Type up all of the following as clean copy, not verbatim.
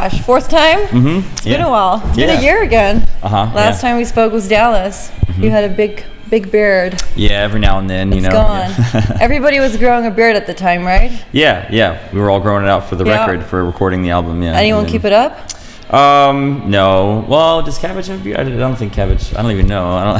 gosh, fourth time? Mm-hmm. It's been a while. It's been a year again. Last time we spoke was Dallas. You had a big beard. Yeah, every now and then, It's gone. Yeah. Everybody was growing a beard at the time, right? Yeah. We were all growing it out for the record, for recording the album, yeah. Anyone keep it up? No. Well, does Cabbage have a beard? I don't think Cabbage, I don't even know.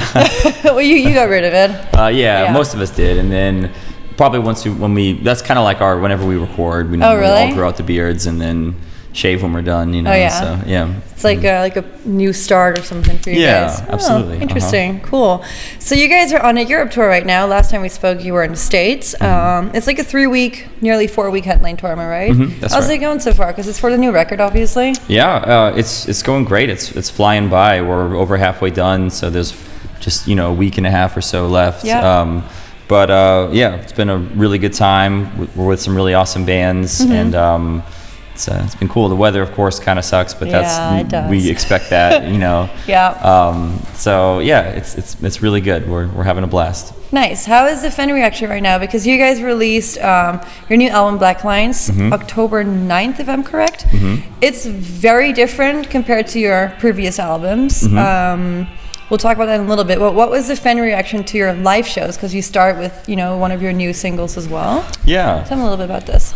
Well, you got rid of it. Yeah, most of us did. And then probably that's kind of like whenever we record, we really? all grow out the beards and then shave when we're done, Oh, yeah. So, yeah. It's like a new start or something for you guys. Yeah, absolutely. Interesting. Cool. So you guys are on a Europe tour right now. Last time we spoke, you were in the States. It's like a 3-week, nearly 4-week headline tour, am I right? That's How's right. it going so far? Because it's for the new record, obviously. Yeah, it's going great. It's flying by. We're over halfway done, so there's just a week and a half or so left. Yeah. But it's been a really good time. We're with some really awesome bands, and it's been cool. The weather, of course, kind of sucks, but it does. we expect that, Yeah. So yeah, it's really good. We're having a blast. Nice. How is the fan reaction right now? Because you guys released your new album, Black Lines, October 9th, if I'm correct. It's very different compared to your previous albums. We'll talk about that in a little bit. But what was the fan reaction to your live shows? Because you start with, one of your new singles as well. Yeah. Tell me a little bit about this.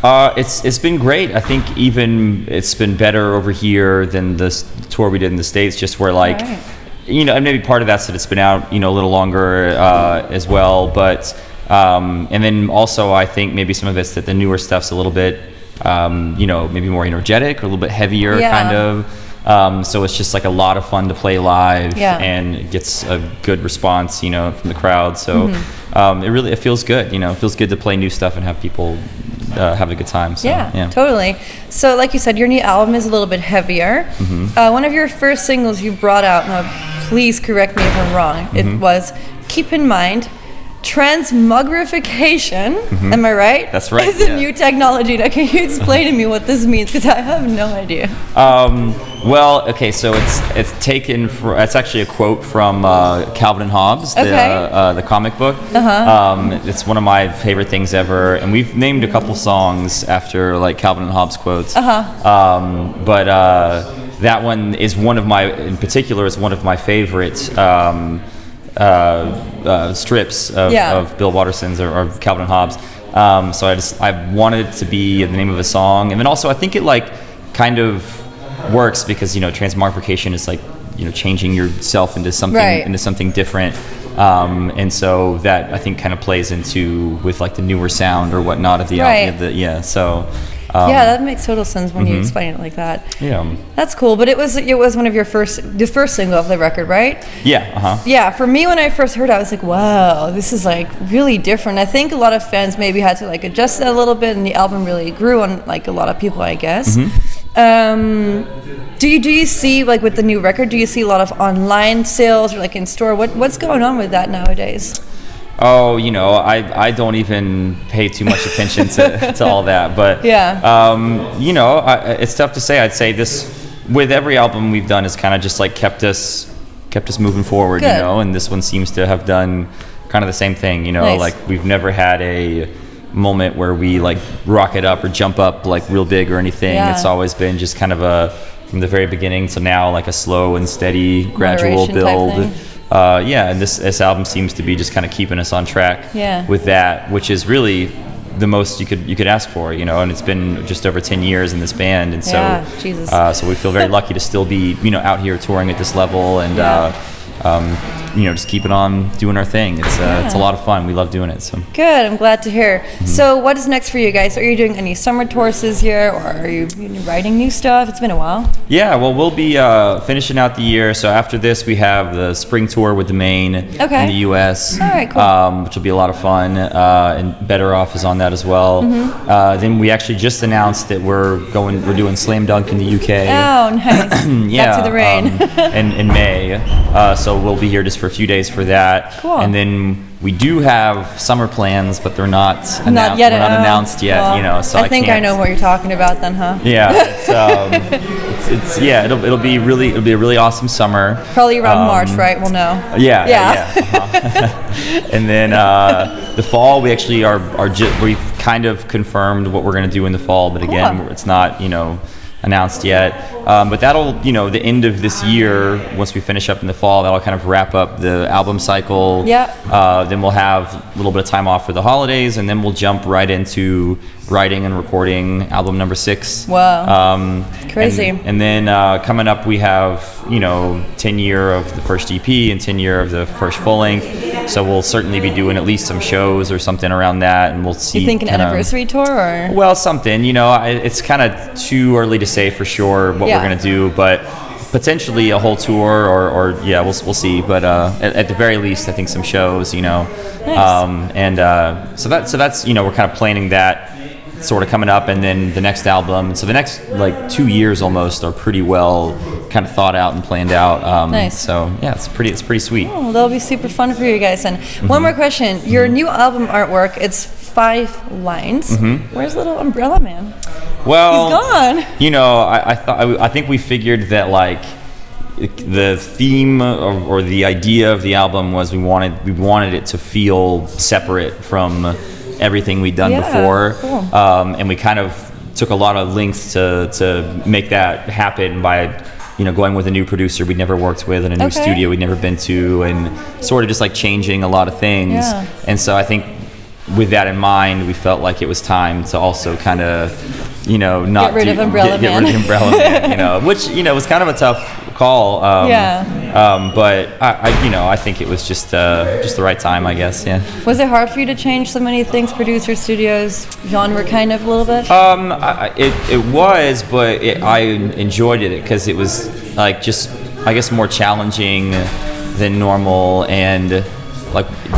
It's been great. I think even it's been better over here than the tour we did in the States, just where and maybe part of that's that it's been out, a little longer as well. But, and then also I think maybe some of it's that the newer stuff's a little bit, maybe more energetic or a little bit heavier kind of. So it's just like a lot of fun to play live, and it gets a good response, from the crowd. So it feels good. It feels good to play new stuff and have people have a good time. So, yeah, totally. So like you said, your new album is a little bit heavier. One of your first singles you brought out, now please correct me if I'm wrong, it was Keep in Mind. Transmogrification, am I right? That's right. It's a new technology. Now, can you explain to me what this means? Because I have no idea. Well, okay, so it's taken it's actually a quote from Calvin and Hobbes, the comic book. It's one of my favorite things ever, and we've named a couple songs after like Calvin and Hobbes quotes. But that one is in particular is one of my favorite strips of Bill Watterson's or Calvin and Hobbes. So I wanted it to be the name of a song, and then also I think it kind of works because transmogrification is changing yourself into something different, and so that I think kind of plays into with the newer sound or whatnot of the album. So. That makes total sense when you explain it like that. Yeah, that's cool. But it was one of the first single of the record, right? Yeah. Yeah. For me, when I first heard it, I was like, wow, this is really different. I think a lot of fans maybe had to adjust that a little bit, and the album really grew on a lot of people, I guess. Do you see with the new record? Do you see a lot of online sales or in store? What's going on with that nowadays? Oh, I don't even pay too much attention to all that, but it's tough to say. I'd say this with every album we've done is kind of just kept us moving forward. Good. And this one seems to have done kind of the same thing. Nice. We've never had a moment where we rocket up or jump up real big or anything. It's always been just kind of from the very beginning to now a slow and steady gradual build. And this album seems to be just kind of keeping us on track with that, which is really the most you could ask for, and it's been just over 10 years in this band, and so we feel very lucky to still be out here touring at this level and just keep it on doing our thing. It's a lot of fun. We love doing it. So good. I'm glad to hear. So what is next for you guys? Are you doing any summer tours this year, or are you writing new stuff? It's been a while. Yeah, well, we'll be finishing out the year. So after this, we have the spring tour with the Maine in the U.S. All right, cool. Which will be a lot of fun. And Better Off is on that as well. Then we actually just announced that we're doing Slam Dunk in the UK. Oh, nice. Back to the rain. in May. So we'll be here just for a few days for that. Cool. And then we do have summer plans, but they're not announced yet. Well, so I think I know what you're talking about then, huh? Yeah, it'll be a really awesome summer. Probably around March, right? We'll know. Yeah. And then the fall, we actually we've kind of confirmed what we're going to do in the fall, but again, it's not announced yet. But that'll, the end of this year, once we finish up in the fall, that'll kind of wrap up the album cycle. Yeah. Then we'll have a little bit of time off for the holidays, and then we'll jump right into writing and recording album number 6. Wow. Crazy. And then coming up, we have 10 year of the first EP and 10 year of the first full length. So we'll certainly be doing at least some shows or something around that, and we'll see. You think an anniversary tour, or? Well, something. It's kind of too early to say for sure what we're gonna do, but potentially a whole tour, or we'll see. But at the very least, I think some shows. Nice. So that's we're kind of planning that sort of coming up, and then the next album. So the next 2 years almost are pretty well kind of thought out and planned out. Nice. So yeah, it's pretty sweet. Oh, that'll be super fun for you guys. And one more question: your new album artwork, it's 5 lines. Where's little Umbrella Man? Well, he's gone. I think we figured that the theme or the idea of the album was we wanted it to feel separate from everything we'd done before. Cool. And we kind of took a lot of lengths to make that happen by going with a new producer we'd never worked with and a new studio we'd never been to, and sort of just changing a lot of things. Yeah. And so I think with that in mind, we felt like it was time to also kind of not get rid of Umbrella Man. Get rid of Umbrella Man, which was kind of a tough call. But I think it was just the right time, I guess. Yeah. Was it hard for you to change so many things, producer, studios, genre, kind of a little bit? It was, but I enjoyed it because it was just I guess more challenging than normal, and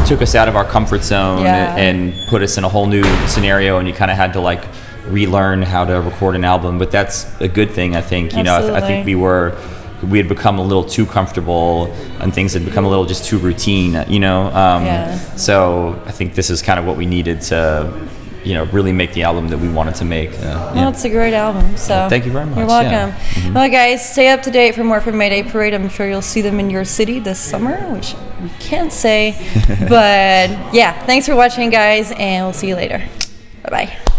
took us out of our comfort zone and put us in a whole new scenario, and you kind of had to relearn how to record an album. But that's a good thing, I think. I think we had become a little too comfortable, and things had become a little just too routine. So I think this is kind of what we needed to really make the album that we wanted to make. Well, it's a great album. So well, thank you very much. You're welcome. Well, guys, stay up to date for more from Mayday Parade. I'm sure you'll see them in your city this summer, which we can't say. But yeah, thanks for watching, guys, and we'll see you later. Bye-bye.